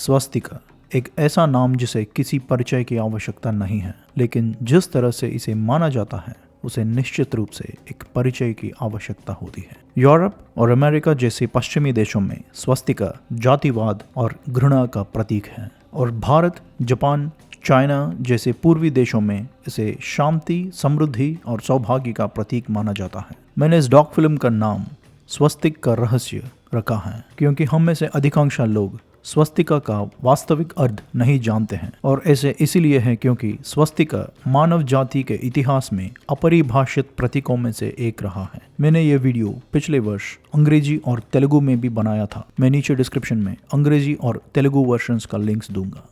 स्वस्तिका एक ऐसा नाम जिसे किसी परिचय की आवश्यकता नहीं है, लेकिन जिस तरह से इसे माना जाता है उसे निश्चित रूप से एक परिचय की आवश्यकता होती है। यूरोप और अमेरिका जैसे पश्चिमी देशों में स्वस्तिका जातिवाद और घृणा का प्रतीक है, और भारत, जापान, चाइना जैसे पूर्वी देशों में इसे शांति, समृद्धि और सौभाग्य का प्रतीक माना जाता है। मैंने इस डॉक फिल्म का नाम स्वस्तिक का रहस्य रखा है क्योंकि हम में से अधिकांश लोग स्वस्तिका का वास्तविक अर्थ नहीं जानते हैं, और ऐसे इसीलिए है क्योंकि स्वस्तिका मानव जाति के इतिहास में अपरिभाषित प्रतीकों में से एक रहा है। मैंने ये वीडियो पिछले वर्ष अंग्रेजी और तेलुगु में भी बनाया था। मैं नीचे डिस्क्रिप्शन में अंग्रेजी और तेलुगु वर्जन्स का लिंक्स दूंगा।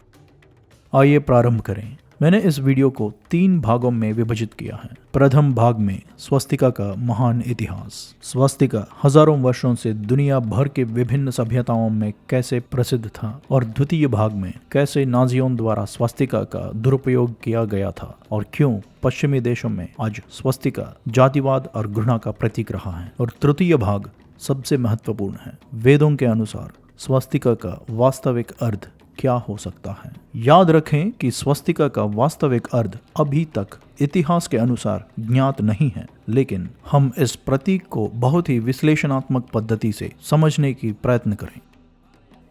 आइए प्रारंभ करें। मैंने इस वीडियो को 3 भागों में विभाजित किया है। प्रथम भाग में स्वस्तिका का महान इतिहास, स्वस्तिका हजारों वर्षों से दुनिया भर के विभिन्न सभ्यताओं में कैसे प्रसिद्ध था, और द्वितीय भाग में कैसे नाजियों द्वारा स्वस्तिका का दुरुपयोग किया गया था और क्यों पश्चिमी देशों में आज स्वस्तिका जातिवाद और घृणा का प्रतीक रहा है। और तृतीय भाग सबसे महत्वपूर्ण है, वेदों के अनुसार स्वस्तिका का वास्तविक अर्थ क्या हो सकता है। याद रखें कि स्वस्तिका का वास्तविक अर्थ अभी तक इतिहास के अनुसार ज्ञात नहीं है, लेकिन हम इस प्रतीक को बहुत ही विश्लेषणात्मक पद्धति से समझने की प्रयत्न करें।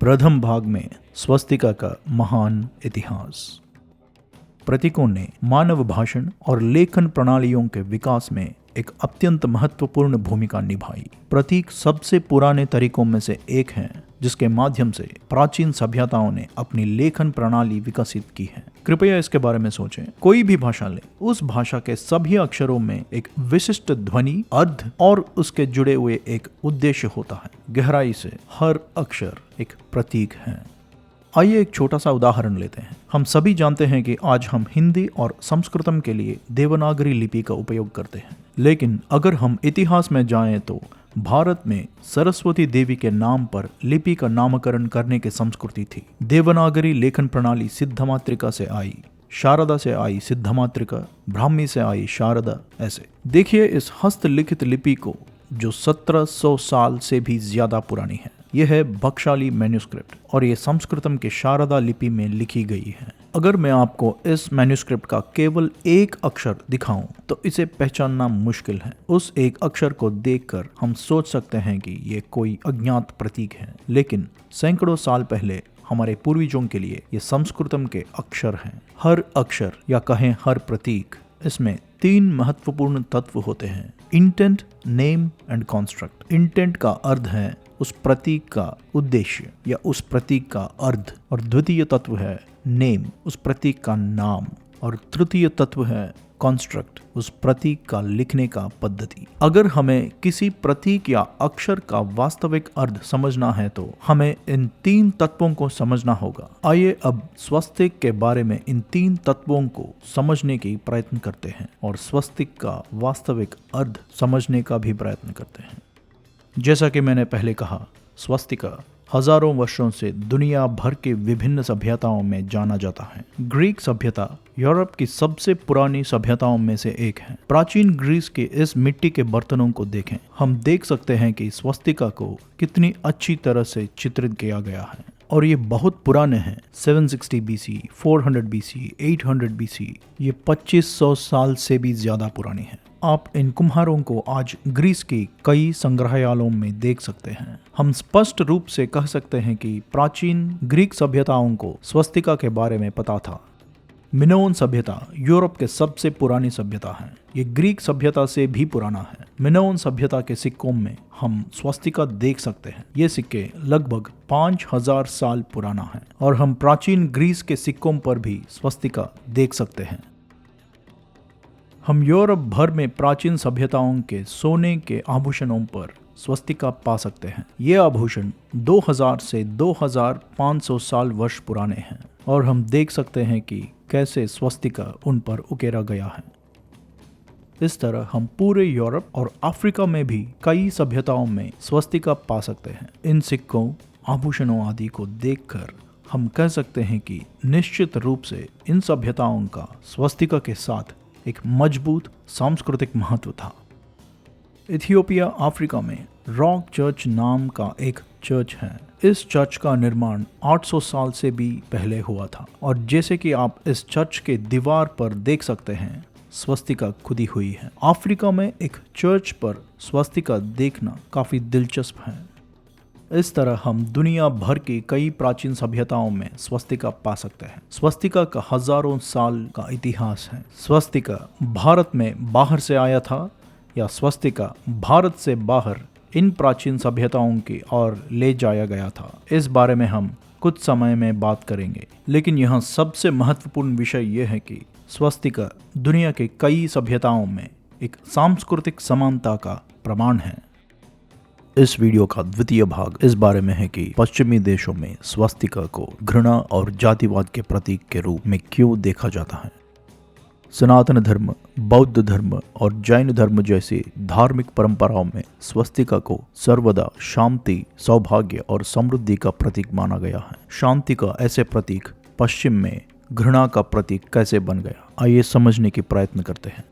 प्रथम भाग में स्वस्तिका का महान इतिहास। प्रतीकों ने मानव भाषण और लेखन प्रणालियों के विकास में एक अत्यंत महत्वपूर्ण भूमिका निभाई। प्रतीक सबसे पुराने तरीकों में से एक है जिसके माध्यम से प्राचीन सभ्यताओं ने अपनी लेखन प्रणाली विकसित की है। कृपया इसके बारे में सोचें। कोई भी भाषा लें, उस भाषा के सभी अक्षरों में एक विशिष्ट ध्वनि, अर्थ और उसके जुड़े हुए एक उद्देश्य होता है। गहराई से हर अक्षर एक प्रतीक है। आइए एक छोटा सा उदाहरण लेते हैं। हम सभी जानते हैं कि आज हम हिंदी और संस्कृतम के लिए देवनागरी लिपि का उपयोग करते हैं, लेकिन अगर हम इतिहास में जाएं तो भारत में सरस्वती देवी के नाम पर लिपि का नामकरण करने की संस्कृति थी। देवनागरी लेखन प्रणाली सिद्धमातृका से आई, शारदा से आई सिद्धमातृका, ब्राह्मी से आई शारदा। ऐसे देखिए इस हस्तलिखित लिपि को जो 1700 साल से भी ज्यादा पुरानी है। यह है बकशाली मैन्युस्क्रिप्ट और ये संस्कृतम के शारदा लिपि में लिखी गई है। अगर मैं आपको इस मैन्युस्क्रिप्ट का केवल एक अक्षर दिखाऊं तो इसे पहचानना मुश्किल है। उस एक अक्षर को देखकर हम सोच सकते हैं कि ये कोई अज्ञात प्रतीक है, लेकिन सैकड़ों साल पहले हमारे पूर्वजों के लिए ये संस्कृतम के अक्षर हैं। हर अक्षर या कहें हर प्रतीक, इसमें 3 महत्वपूर्ण तत्व होते हैं: intent, name and construct. Intent का अर्थ है उस प्रतीक का उद्देश्य या उस प्रतीक का अर्थ, और द्वितीय तत्व है नेम, उस प्रतीक का नाम, और तृतीय तत्व है कॉन्स्ट्रक्ट, उस प्रतीक का लिखने का पद्धति। अगर हमें किसी प्रतीक या अक्षर का वास्तविक अर्थ समझना है तो हमें इन 3 तत्वों को समझना होगा। आइए अब स्वस्तिक के बारे में इन 3 तत्वों को समझने की प्रयत्न करते हैं और स्वस्तिक का वास्तविक अर्थ समझने का भी प्रयत्न करते हैं। जैसा कि मैंने पहले कहा, स्वस्तिका हजारों वर्षों से दुनिया भर के विभिन्न सभ्यताओं में जाना जाता है। ग्रीक सभ्यता यूरोप की सबसे पुरानी सभ्यताओं में से एक है। प्राचीन ग्रीस के इस मिट्टी के बर्तनों को देखें। हम देख सकते हैं कि स्वस्तिका को कितनी अच्छी तरह से चित्रित किया गया है, और ये बहुत पुराने हैं। 760 BC, 400 BC, 800 BC, ये 2500 साल से भी ज्यादा पुरानी है। आप इन कुम्हारों को आज ग्रीस की कई संग्रहालयों में देख सकते हैं। हम स्पष्ट रूप से कह सकते हैं कि प्राचीन ग्रीक सभ्यताओं को स्वस्तिका के बारे में पता था। मिनोन सभ्यता यूरोप के सबसे पुरानी सभ्यता है। ये ग्रीक सभ्यता से भी पुराना है। मिनोन सभ्यता के सिक्कों में हम स्वस्तिका देख सकते हैं। ये सिक्के लगभग 5000 साल पुराना है, और हम प्राचीन ग्रीस के सिक्कों पर भी स्वस्तिका देख सकते हैं। हम यूरोप भर में प्राचीन सभ्यताओं के सोने के आभूषणों पर स्वस्तिका पा सकते हैं। ये आभूषण 2000 से 2500 साल वर्ष पुराने हैं, और हम देख सकते हैं कि कैसे स्वस्तिका उन पर उकेरा गया है। इस तरह हम पूरे यूरोप और अफ्रीका में भी कई सभ्यताओं में स्वस्तिका पा सकते हैं। इन सिक्कों, आभूषणों आदि को देखकर हम कह सकते हैं कि निश्चित रूप से इन सभ्यताओं का स्वस्तिका के साथ एक मजबूत सांस्कृतिक महत्व था। इथियोपिया अफ्रीका में रॉक चर्च नाम का एक चर्च है। इस चर्च का निर्माण 800 साल से भी पहले हुआ था और जैसे कि आप इस चर्च के दीवार पर देख सकते हैं, स्वस्तिका खुदी हुई है। अफ्रीका में एक चर्च पर स्वस्तिका देखना काफी दिलचस्प है। इस तरह हम दुनिया भर की कई प्राचीन सभ्यताओं में स्वस्तिका पा सकते हैं। स्वस्तिका का हजारों साल का इतिहास है। स्वस्तिका भारत में बाहर से आया था या स्वस्तिका भारत से बाहर इन प्राचीन सभ्यताओं की ओर ले जाया गया था, इस बारे में हम कुछ समय में बात करेंगे। लेकिन यहाँ सबसे महत्वपूर्ण विषय यह है कि स्वस्तिका दुनिया के कई सभ्यताओं में एक सांस्कृतिक समानता का प्रमाण है। इस वीडियो का द्वितीय भाग इस बारे में है कि पश्चिमी देशों में स्वस्तिका को घृणा और जातिवाद के प्रतीक के रूप में क्यों देखा जाता है। सनातन धर्म, बौद्ध धर्म और जैन धर्म जैसी धार्मिक परंपराओं में स्वस्तिका को सर्वदा शांति, सौभाग्य और समृद्धि का प्रतीक माना गया है। शांति का ऐसे प्रतीक पश्चिम में घृणा का प्रतीक कैसे बन गया, आइए समझने की प्रयत्न करते हैं।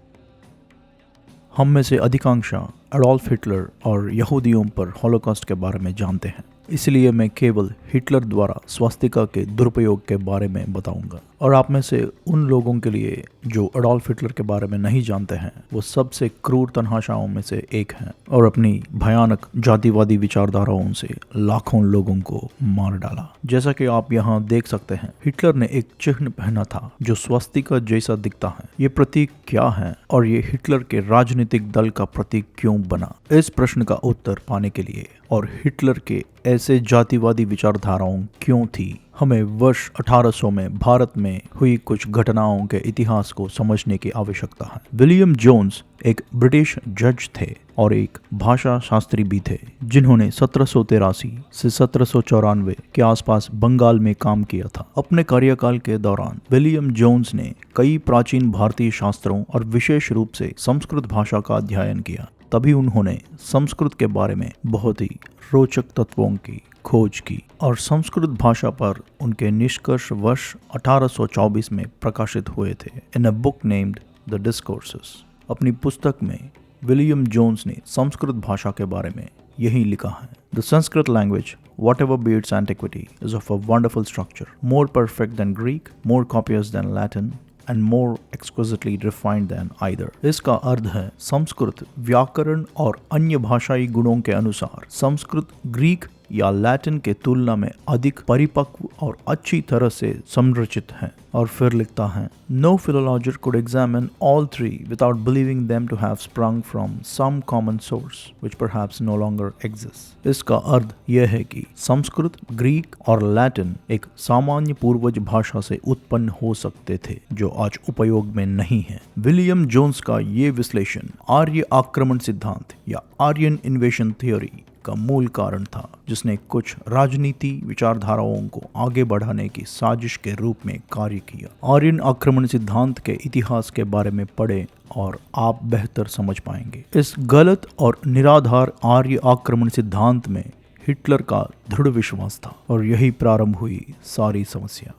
हम में से अधिकांश एडोल्फ हिटलर और यहूदियों पर हॉलोकॉस्ट के बारे में जानते हैं, इसलिए मैं केवल हिटलर द्वारा स्वस्तिका के दुरुपयोग के बारे में बताऊंगा। और आप में से उन लोगों के लिए जो एडोल्फ हिटलर के बारे में नहीं जानते हैं, वो सबसे क्रूर तन्हाशाओं में से एक हैं और अपनी भयानक जातिवादी विचारधाराओं से लाखों लोगों को मार डाला। जैसा कि आप यहाँ देख सकते हैं, हिटलर ने एक चिन्ह पहना था जो स्वस्तिका जैसा दिखता है। ये प्रतीक क्या है और ये हिटलर के राजनीतिक दल का प्रतीक क्यों बना? इस प्रश्न का उत्तर पाने के लिए और हिटलर के ऐसे जातिवादी विचारधाराओं क्यों थी, हमें वर्ष 1800 में भारत में हुई कुछ घटनाओं के इतिहास को समझने की आवश्यकता है। विलियम जोन्स एक ब्रिटिश जज थे और एक भाषा शास्त्री भी थे, जिन्होंने 1783 से 1794 के आसपास बंगाल में काम किया था। अपने कार्यकाल के दौरान विलियम जोन्स ने कई प्राचीन भारतीय शास्त्रों और विशेष रूप से संस्कृत भाषा का अध्ययन किया। तभी उन्होंने संस्कृत के बारे में बहुत ही रोचक तत्वों की खोज की और संस्कृत भाषा पर उनके निष्कर्ष वर्ष 1824 में प्रकाशित हुए थे in a book named the discourses. अपनी पुस्तक में विलियम जोन्स ने संस्कृत भाषा के बारे में यही लिखा है: the Sanskrit language whatever be its antiquity is of a wonderful structure, more perfect than Greek, more copious than Latin and more exquisitely refined than either। इसका अर्थ है, संस्कृत व्याकरण और अन्य भाषाई गुणों के अनुसार संस्कृत ग्रीक या लैटिन के तुलना में अधिक परिपक्व और अच्छी तरह से संरचित है। और फिर लिखता है, No philologist could examine all three without believing them to have sprung from some common source which perhaps no longer exists। इसका अर्थ यह है कि संस्कृत, ग्रीक और लैटिन एक सामान्य पूर्वज भाषा से उत्पन्न हो सकते थे जो आज उपयोग में नहीं है। विलियम जोन्स का ये विश्लेषण आर्य आक्रमण सिद्धांत या आर्यन इन्वेशन थ्योरी का मूल कारण था, जिसने कुछ राजनीति विचारधाराओं को आगे बढ़ाने की साजिश के रूप में कार्य किया। आर्यन आक्रमण सिद्धांत के इतिहास के बारे में पढ़ें और आप बेहतर समझ पाएंगे। इस गलत और निराधार आर्य आक्रमण सिद्धांत में हिटलर का दृढ़ विश्वास था और यही प्रारंभ हुई सारी समस्या।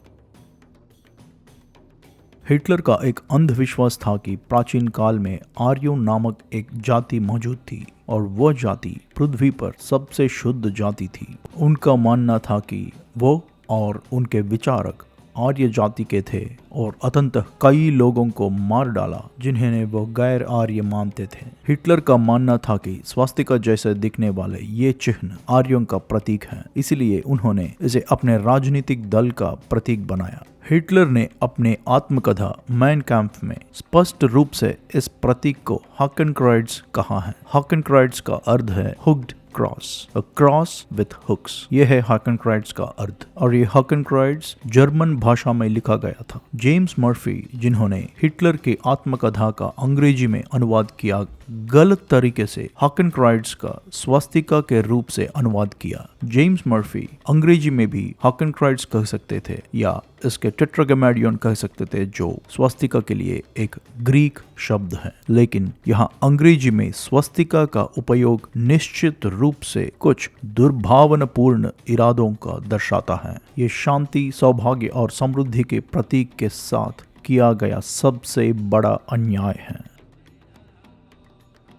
हिटलर का एक अंधविश्वास था कि प्राचीन काल में आर्यों नामक एक जाति मौजूद थी और वह जाति पृथ्वी पर सबसे शुद्ध जाति थी। उनका मानना था कि वो और उनके विचारक आर्य जाति के थे और अंततः कई लोगों को मार डाला जिन्हें वो गैर आर्य मानते थे। हिटलर का मानना था कि स्वास्तिका जैसे दिखने वाले ये चिन्ह आर्यों का प्रतीक है, इसलिए उन्होंने इसे अपने राजनीतिक दल का प्रतीक बनाया। हिटलर ने अपने आत्मकथा मैन कैम्प में स्पष्ट रूप से इस प्रतीक को हाकेनक्राइड्स कहा है। हाकेनक्राइड्स का अर्थ है hooked cross, a cross with hooks. यह है हाकेनक्राइड्स का अर्थ और ये हाकेनक्राइड्स जर्मन भाषा में लिखा गया था। जेम्स मर्फी, जिन्होंने हिटलर की आत्मकथा का अंग्रेजी में अनुवाद किया, गलत तरीके से हाकेनक्राइड्स का स्वास्तिका के रूप से अनुवाद किया। जेम्स मर्फी अंग्रेजी में भी हाकेनक्राइड्स कह सकते थे या इसके टेट्राग्रामेडियन कह सकते थे, जो स्वास्तिका के लिए एक ग्रीक शब्द है। लेकिन यहाँ अंग्रेजी में स्वास्तिका का उपयोग निश्चित रूप से कुछ दुर्भावनापूर्ण इरादों का दर्शाता है। ये शांति, सौभाग्य और समृद्धि के प्रतीक के साथ किया गया सबसे बड़ा अन्याय है।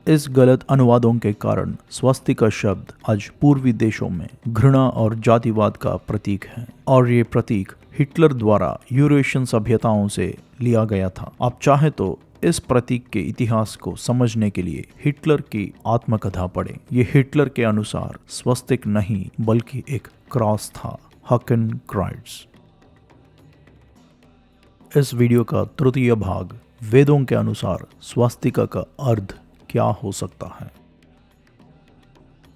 इस गलत अनुवादों के कारण स्वस्तिका शब्द आज पूर्वी देशों में घृणा और जातिवाद का प्रतीक है और ये प्रतीक हिटलर द्वारा यूरेशियन सभ्यताओं से लिया गया था। आप चाहे तो इस प्रतीक के इतिहास को समझने के लिए हिटलर की आत्मकथा पढ़ें। ये हिटलर के अनुसार स्वस्तिक नहीं बल्कि एक क्रॉस था, हकेनक्राइट्स। इस वीडियो का तृतीय भाग, वेदों के अनुसार स्वस्तिका का अर्थ क्या हो सकता है।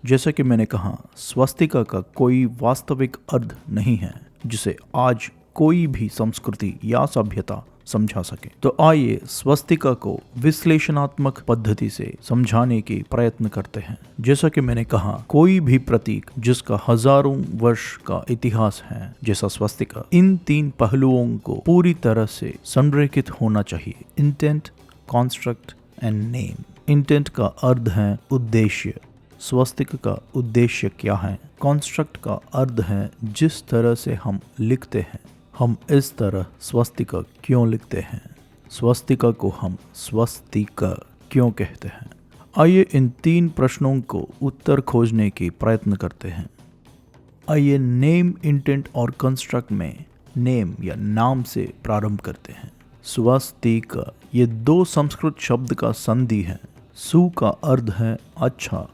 जैसा कि मैंने कहा, स्वस्तिका का कोई वास्तविक अर्थ नहीं है जिसे आज कोई भी संस्कृति या सभ्यता समझा सके। तो आइए स्वस्तिका को विश्लेषणात्मक पद्धति से समझाने की प्रयत्न करते हैं। जैसा कि मैंने कहा, कोई भी प्रतीक जिसका हजारों वर्ष का इतिहास है, जैसा स्वस्तिका, इन 3 पहलुओं को पूरी तरह से संरेखित होना चाहिए: intent, construct and name. Intent का अर्थ है उद्देश्य। स्वस्तिका का उद्देश्य क्या है? कॉन्स्ट्रक्ट का अर्थ है जिस तरह से हम लिखते हैं। हम इस तरह स्वस्तिका क्यों लिखते हैं? स्वस्तिका को हम स्वस्तिका क्यों कहते हैं? आइए इन 3 प्रश्नों को उत्तर खोजने की प्रयत्न करते हैं। आइए नेम, इंटेंट और कंस्ट्रक्ट में नेम या नाम से प्रारंभ करते हैं। स्वस्तिका ये 2 संस्कृत शब्द का संधि है। सु का अर्थ है अच्छा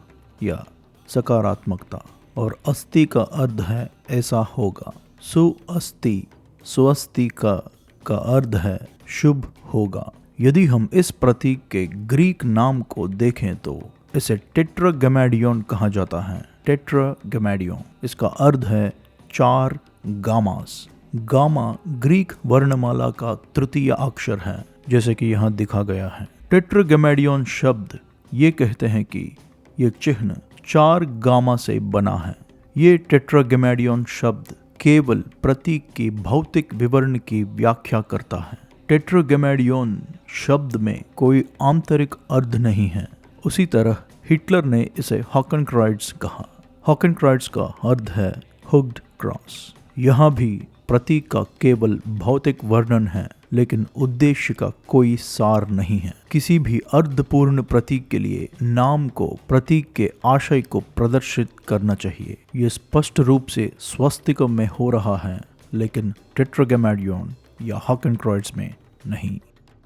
या सकारात्मकता और अस्ति का अर्थ है ऐसा होगा। सुअस्ति, स्वस्तिका का अर्थ है शुभ होगा। यदि हम इस प्रतीक के ग्रीक नाम को देखें तो इसे टेट्रागैमेडियन कहा जाता है। टेट्रागैमेडियन, इसका अर्थ है 4 गामास। गामा ग्रीक वर्णमाला का तृतीय अक्षर है, जैसे कि यहाँ दिखा गया है। टेट्रागैमेडियन शब्द ये कहते हैं कि ये चिन्ह 4 गामा से बना है। ये टेट्रागैमेडियन शब्द केवल प्रतीक की भौतिक विवरण की व्याख्या करता है। टेट्रागैमेडियन शब्द में कोई आंतरिक अर्थ नहीं है। उसी तरह हिटलर ने इसे हकेनक्राइट्स कहा। हकेनक्राइट्स का अर्थ है हुग्ड क्रॉस। यहाँ भी प्रतीक का केवल भौतिक वर्णन है, लेकिन उद्देश्य का कोई सार नहीं है। किसी भी अर्थपूर्ण प्रतीक के लिए नाम को प्रतीक के आशय को प्रदर्शित करना चाहिए। ये स्पष्ट रूप से स्वस्तिका में हो रहा है, लेकिन टेट्रागैमेडियन या हकेनक्राइट्स में नहीं।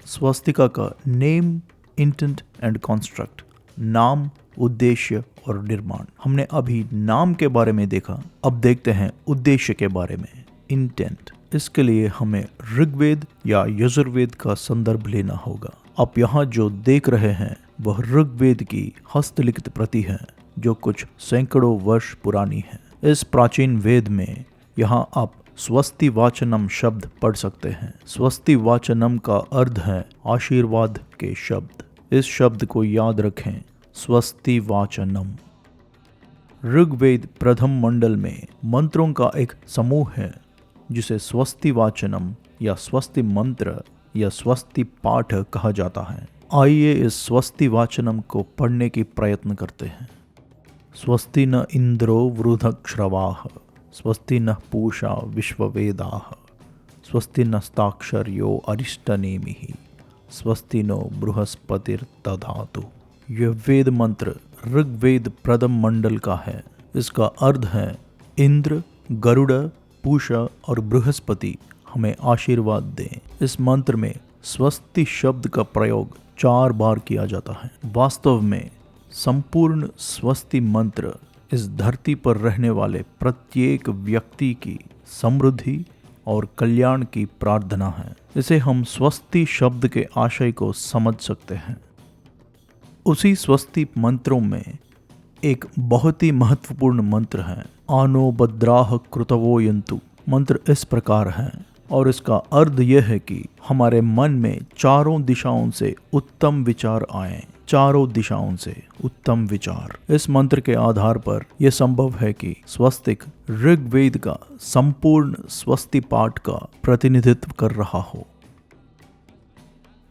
स्वस्तिका का नेम, इंटेंट एंड कॉन्स्ट्रक्ट, नाम, उद्देश्य और निर्माण। हमने अभी नाम के बारे में देखा, अब देखते हैं उद्देश्य के बारे में, इंटेंट। इसके लिए हमें ऋग्वेद या यजुर्वेद का संदर्भ लेना होगा। आप यहाँ जो देख रहे हैं वह ऋग्वेद की हस्तलिखित प्रति है, जो कुछ सैकड़ों वर्ष पुरानी है। इस प्राचीन वेद में यहाँ आप स्वस्ति वाचनम शब्द पढ़ सकते हैं। स्वस्ति वाचनम का अर्थ है आशीर्वाद के शब्द। इस शब्द को याद रखें, स्वस्ति वाचनम। ऋग्वेद प्रथम मंडल में मंत्रों का एक समूह है जिसे स्वस्ति वाचनम या स्वस्ति मंत्र या स्वस्ति पाठ कहा जाता है। आइए इस स्वस्ति वाचनम को पढ़ने की प्रयत्न करते हैं। स्वस्ति न इंद्रो वृद्धश्रवाः, स्वस्ति न पूषा विश्ववेदाः, स्वस्ति नस्ताक्षर्यो अरिष्टनेमिः, स्वस्ति नो बृहस्पतिर्दधातु। यह वेद मंत्र ऋग्वेद प्रथम मंडल का है। इसका अर्थ है इंद्र, गरुड़, पूषा और बृहस्पति हमें आशीर्वाद दें। इस मंत्र में स्वस्ति शब्द का प्रयोग 4 बार किया जाता है। वास्तव में संपूर्ण स्वस्ति मंत्र इस धरती पर रहने वाले प्रत्येक व्यक्ति की समृद्धि और कल्याण की प्रार्थना है। इसे हम स्वस्ति शब्द के आशय को समझ सकते हैं। उसी स्वस्ति मंत्रों में एक बहुत ही महत्वपूर्ण मंत्र है, आनो भद्राः कृतवो यन्तु। मंत्र इस प्रकार है और इसका अर्थ यह है कि हमारे मन में चारों दिशाओं से उत्तम विचार आए। चारों दिशाओं से उत्तम विचार। इस मंत्र के आधार पर यह संभव है कि स्वस्तिक ऋग्वेद का संपूर्ण स्वस्ति पाठ का प्रतिनिधित्व कर रहा हो।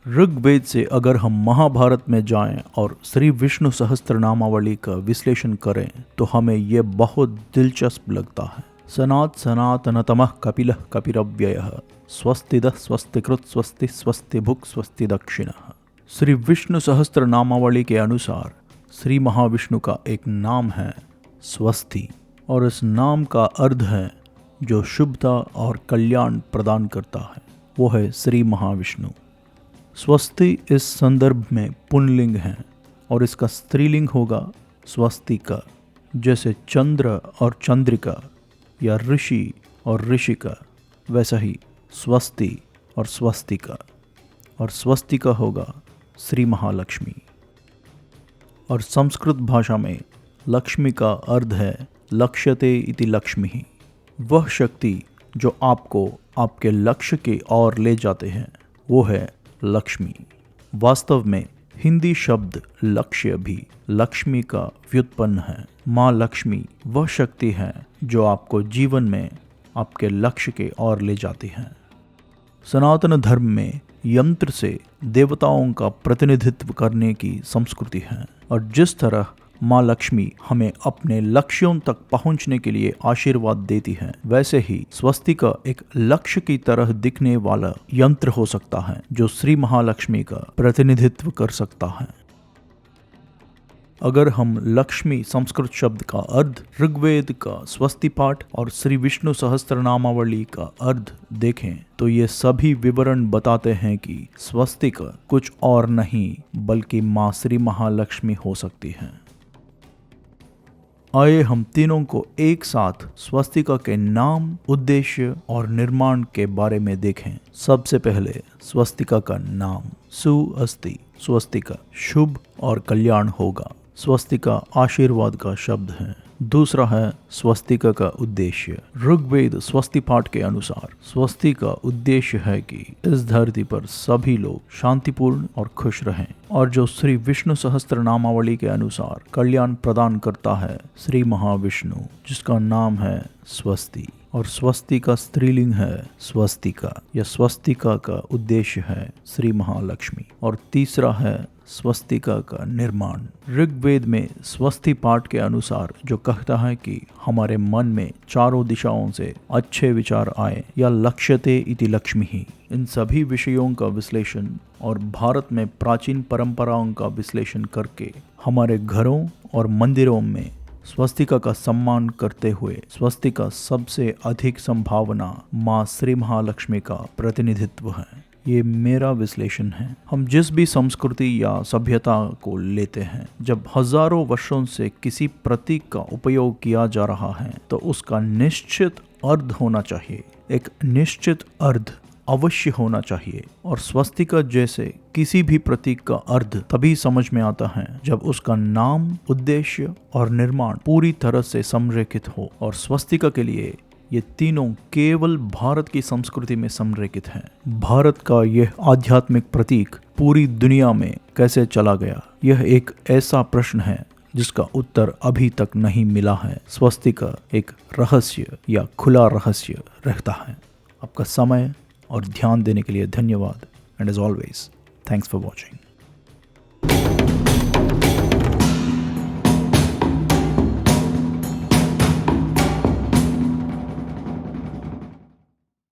ऋग्वेद से अगर हम महाभारत में जाएं और श्री विष्णु सहस्त्रनामावली का विश्लेषण करें तो हमें यह बहुत दिलचस्प लगता है। सनातनतमः कपिलः कपिरव्ययः, स्वस्तिदः स्वस्तिकृत स्वस्ति स्वस्तिभुक् स्वस्ति दक्षिणः, श्री विष्णु सहस्त्र नामावली के अनुसार श्री महाविष्णु का एक नाम है स्वस्ति, और इस नाम का अर्थ है जो शुभता और कल्याण प्रदान करता है, वो है श्री महाविष्णु। स्वस्ति इस संदर्भ में पुल्लिंग है और इसका स्त्रीलिंग होगा स्वस्तिका। जैसे चंद्र और चंद्रिका या ऋषि और ऋषिका, वैसा ही स्वस्ति और स्वस्तिका, और स्वस्तिका होगा श्री महालक्ष्मी। और संस्कृत भाषा में लक्ष्मी का अर्थ है लक्ष्यते इति लक्ष्मी, वह शक्ति जो आपको आपके लक्ष्य की ओर ले जाते हैं, वो है लक्ष्मी। वास्तव में हिंदी शब्द लक्ष्य भी लक्ष्मी का व्युत्पन्न है। माँ लक्ष्मी वह शक्ति है जो आपको जीवन में आपके लक्ष्य के ओर ले जाती है। सनातन धर्म में यंत्र से देवताओं का प्रतिनिधित्व करने की संस्कृति है, और जिस तरह माँ लक्ष्मी हमें अपने लक्ष्यों तक पहुंचने के लिए आशीर्वाद देती है, वैसे ही स्वस्तिका एक लक्ष्य की तरह दिखने वाला यंत्र हो सकता है जो श्री महालक्ष्मी का प्रतिनिधित्व कर सकता है। अगर हम लक्ष्मी संस्कृत शब्द का अर्थ, ऋग्वेद का स्वस्ति पाठ और श्री विष्णु सहस्त्रनामावली का अर्थ देखें तो ये सभी विवरण बताते हैं कि स्वस्तिका कुछ और नहीं बल्कि माँ श्री महालक्ष्मी हो सकती है। आइए हम तीनों को एक साथ स्वस्तिका के नाम, उद्देश्य और निर्माण के बारे में देखें। सबसे पहले स्वस्तिका का नाम। सुअस्ति, स्वस्तिका शुभ और कल्याण होगा। स्वस्तिका आशीर्वाद का शब्द है। दूसरा है स्वस्तिका का उद्देश्य। ऋग्वेद स्वस्ति पाठ के अनुसार स्वस्ति का उद्देश्य है कि इस धरती पर सभी लोग शांतिपूर्ण और खुश रहें, और जो श्री विष्णु सहस्त्र नामावली के अनुसार कल्याण प्रदान करता है श्री महाविष्णु, जिसका नाम है स्वस्ति, और स्वस्ति का स्त्रीलिंग है स्वस्तिका, या स्वस्तिका का उद्देश्य है श्री महालक्ष्मी। और तीसरा है स्वस्तिका का निर्माण। ऋग्वेद में स्वस्ति पाठ के अनुसार जो कहता है कि हमारे मन में चारों दिशाओं से अच्छे विचार आए, या लक्ष्यते इति लक्ष्मी ही, इन सभी विषयों का विश्लेषण और भारत में प्राचीन परंपराओं का विश्लेषण करके हमारे घरों और मंदिरों में स्वस्तिका का सम्मान करते हुए स्वस्तिका सबसे अधिक संभावना माँ श्री महालक्ष्मी का प्रतिनिधित्व है। ये मेरा विश्लेषण है। हम जिस भी संस्कृति या सभ्यता को लेते हैं, जब हजारों वर्षों से किसी प्रतीक का उपयोग किया जा रहा है तो उसका निश्चित अर्थ होना चाहिए, एक निश्चित अर्थ अवश्य होना चाहिए। और स्वस्तिका जैसे किसी भी प्रतीक का अर्थ तभी समझ में आता है जब उसका नाम, उद्देश्य और निर्माण पूरी तरह से संरेखित हो। और स्वस्तिका के लिए ये तीनों केवल भारत की संस्कृति में संरेखित हैं। भारत का यह आध्यात्मिक प्रतीक पूरी दुनिया में कैसे चला गया, यह एक ऐसा प्रश्न है जिसका उत्तर अभी तक नहीं मिला है। स्वस्तिका एक रहस्य या खुला रहस्य रहता है। आपका समय और ध्यान देने के लिए धन्यवाद, and as always thanks for watching.